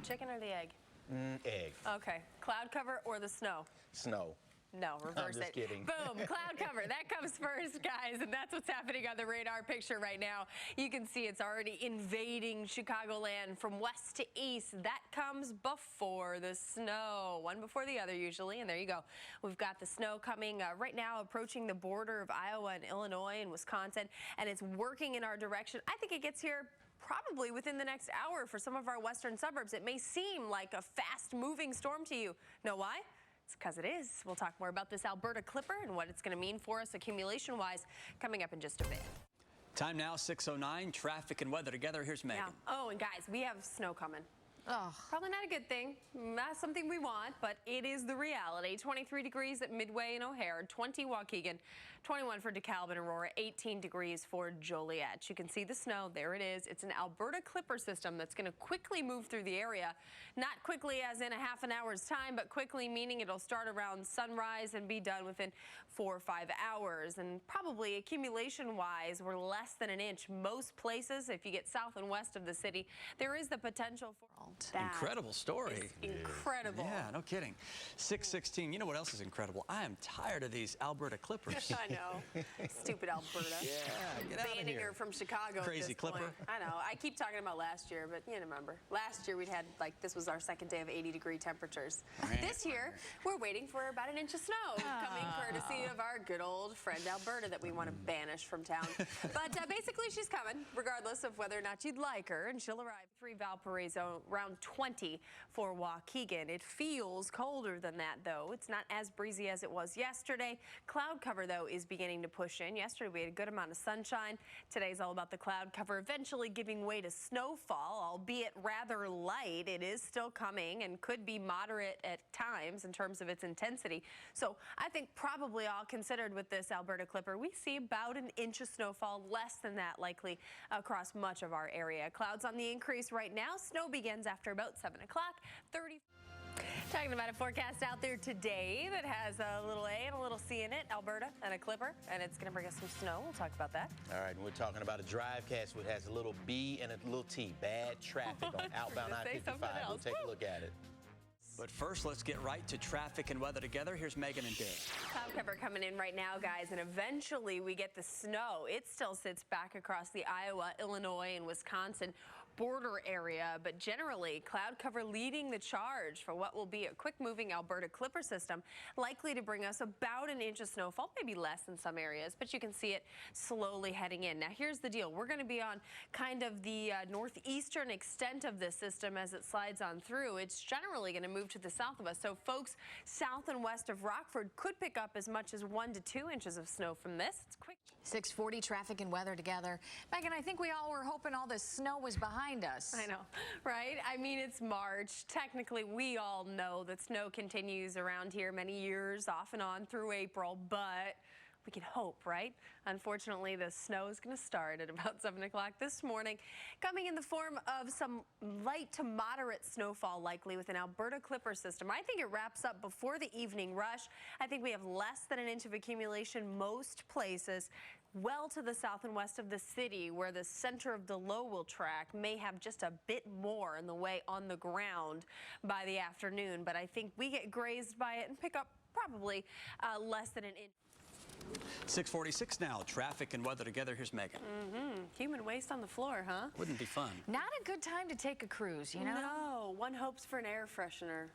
chicken or the egg? Egg. Okay. Cloud cover or the snow? Snow. No, reverse I'm just kidding. Boom, cloud cover. That comes first, guys, and that's what's happening on the radar picture right now. You can see it's already invading Chicagoland from west to east. That comes before the snow, one before the other usually, and there you go. We've got the snow coming right now, approaching the border of Iowa and Illinois and Wisconsin, and it's working in our direction. I think it gets here probably within the next hour for some of our western suburbs. It may seem like a fast-moving storm to you. Know why? It's because it is. We'll talk more about this Alberta Clipper and what it's going to mean for us accumulation-wise coming up in just a bit. Time now, 6:09. Traffic and weather together. Here's Megan. Yeah. Oh, and guys, we have snow coming. Oh. Probably not a good thing, not something we want, but it is the reality. 23 degrees at Midway and O'Hare, 20 Waukegan, 21 for DeKalb and Aurora, 18 degrees for Joliet. You can see the snow. There it is. It's an Alberta Clipper system that's going to quickly move through the area. Not quickly as in a half an hour's time, but quickly meaning it'll start around sunrise and be done within 4 or 5 hours. And probably accumulation-wise, we're less than an inch. Most places, if you get south and west of the city, there is the potential for that. Incredible story. Incredible. Yeah, no kidding. 6:16. You know what else is incredible? I am tired of these Alberta Clippers. I know. Stupid Alberta. Yeah, get out of Banning here. her from Chicago. Crazy at this Clipper. Point. I know. I keep talking about last year, but you remember. Last year we'd had, like, this was our second day of 80-degree temperatures. This year, we're waiting for about an inch of snow coming courtesy of our good old friend Alberta that we want to banish from town. But basically, she's coming, regardless of whether or not you'd like her, and she'll arrive 3 Valparaiso, around 20 for Waukegan. It feels colder than that, though. It's not as breezy as it was yesterday. Cloud cover, though, is beginning to push in. Yesterday, we had a good amount of sunshine. Today's all about the cloud cover eventually giving way to snowfall, albeit rather light. It is still coming and could be moderate at times in terms of its intensity. So I think probably all considered with this Alberta Clipper, we see about an inch of snowfall, less than that likely across much of our area. Clouds on the increase right now. Snow begins after about 7 o'clock. 30. Talking about a forecast out there today that has a little A and a little C in it, Alberta and a Clipper, and it's going to bring us some snow. We'll talk about that. All right, and we're talking about a drivecast which has a little B and a little T. Bad traffic on outbound I-55. We'll take a look at it. But first, let's get right to traffic and weather together. Here's Megan and Dave. Cloud cover coming in right now, guys, and eventually we get the snow. It still sits back across the Iowa, Illinois, and Wisconsin border area, but generally cloud cover leading the charge for what will be a quick-moving Alberta Clipper system, likely to bring us about an inch of snowfall, maybe less in some areas, but you can see it slowly heading in. Now, here's the deal. We're going to be on kind of the northeastern extent of this system as it slides on through. It's generally going to move to the south of us, so folks south and west of Rockford could pick up as much as 1 to 2 inches of snow from this. It's quick. 6:40 traffic and weather together. Megan, I think we all were hoping all this snow was behind us. I know, right? I mean, it's March. Technically, we all know that snow continues around here many years, off and on through April, but we can hope, right? Unfortunately, the snow is going to start at about 7 o'clock this morning, coming in the form of some light to moderate snowfall likely with an Alberta Clipper system. I think it wraps up before the evening rush. I think we have less than an inch of accumulation most places. Well to the south and west of the city, where the center of the low will track, may have just a bit more in the way on the ground by the afternoon. But I think we get grazed by it and pick up probably less than an inch. 6:46 now. Traffic and weather together. Here's Megan. Human waste on the floor, huh? Wouldn't be fun. Not a good time to take a cruise, you know? No, one hopes for an air freshener.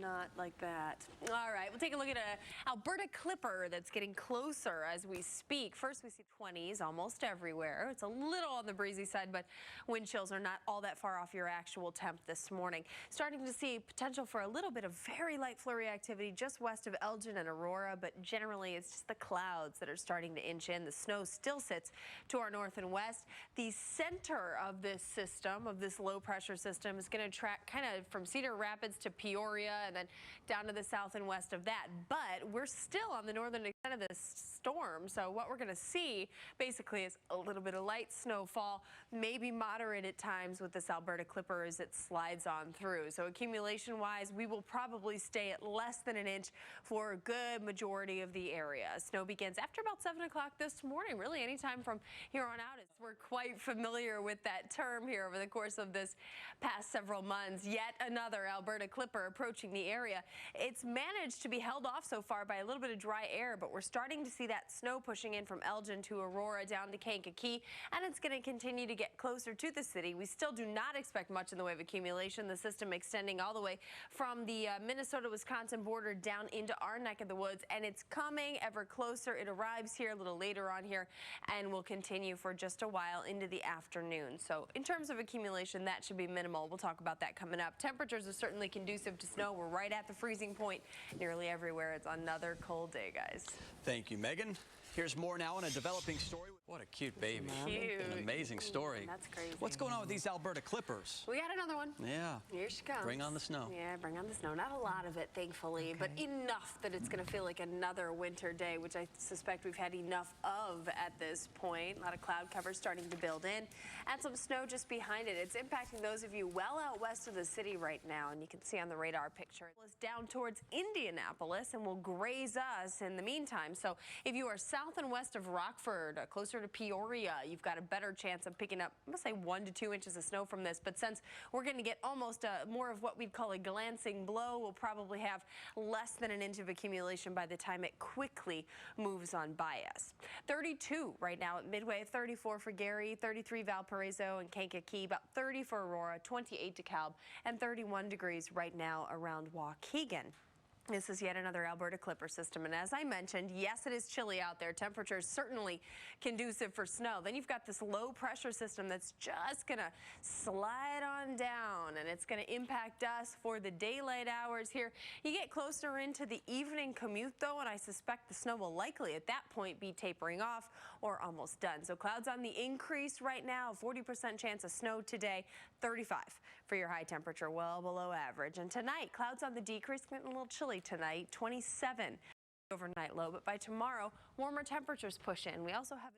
Not like that. All right, we'll take a look at an Alberta Clipper that's getting closer as we speak. First, we see 20s almost everywhere. It's a little on the breezy side, but wind chills are not all that far off your actual temp this morning. Starting to see potential for a little bit of very light flurry activity just west of Elgin and Aurora, but generally it's just the clouds that are starting to inch in. The snow still sits to our north and west. The center of this system, of this low pressure system, is going to track kind of from Cedar Rapids to Peoria and then down to the south and west of that. But we're still on the northern extent of this storm, so what we're going to see basically is a little bit of light snowfall, maybe moderate at times with this Alberta Clipper as it slides on through. So accumulation-wise, we will probably stay at less than an inch for a good majority of the area. Snow begins after about 7 o'clock this morning, really anytime from here on out. We're quite familiar with that term here over the course of this past several months. Yet another Alberta Clipper approaching the area. It's managed to be held off so far by a little bit of dry air, but we're starting to see that snow pushing in from Elgin to Aurora down to Kankakee, and it's going to continue to get closer to the city. We still do not expect much in the way of accumulation. The system extending all the way from the Minnesota-Wisconsin border down into our neck of the woods, and it's coming ever closer. It arrives here a little later on here and will continue for just a while into the afternoon. So in terms of accumulation, that should be minimal. We'll talk about that coming up. Temperatures are certainly conducive to snow. We're right at the freezing point nearly everywhere. It's another cold day, guys. Thank you, Megan. Here's more now on a developing story. What a cute baby. Cute. An amazing story. That's crazy. What's going on with these Alberta Clippers? We got another one. Yeah. Here she comes. Bring on the snow. Yeah, bring on the snow. Not a lot of it, thankfully, but enough that it's going to feel like another winter day, which I suspect we've had enough of at this point. A lot of cloud cover starting to build in, and some snow just behind it. It's impacting those of you well out west of the city right now, and you can see on the radar picture. It's down towards Indianapolis and will graze us in the meantime. So if you are south and west of Rockford, closer to Peoria, you've got a better chance of picking up, I'm going to say 1 to 2 inches of snow from this. But since we're going to get almost more of what we'd call a glancing blow, we'll probably have less than an inch of accumulation by the time it quickly moves on by us. 32 right now at Midway, 34 for Gary, 33 Valparaiso and Kankakee, about 30 for Aurora, 28 DeKalb, and 31 degrees right now around Waukegan. This is yet another Alberta Clipper system, and as I mentioned, yes, it is chilly out there. Temperatures certainly conducive for snow. Then you've got this low pressure system that's just going to slide on down, and it's going to impact us for the daylight hours here. You get closer into the evening commute, though, and I suspect the snow will likely at that point be tapering off or almost done. So clouds on the increase right now, 40% chance of snow today, 35 for your high temperature, well below average. And tonight, clouds on the decrease, getting a little chilly tonight, 27 overnight low, but by tomorrow, warmer temperatures push in. We also have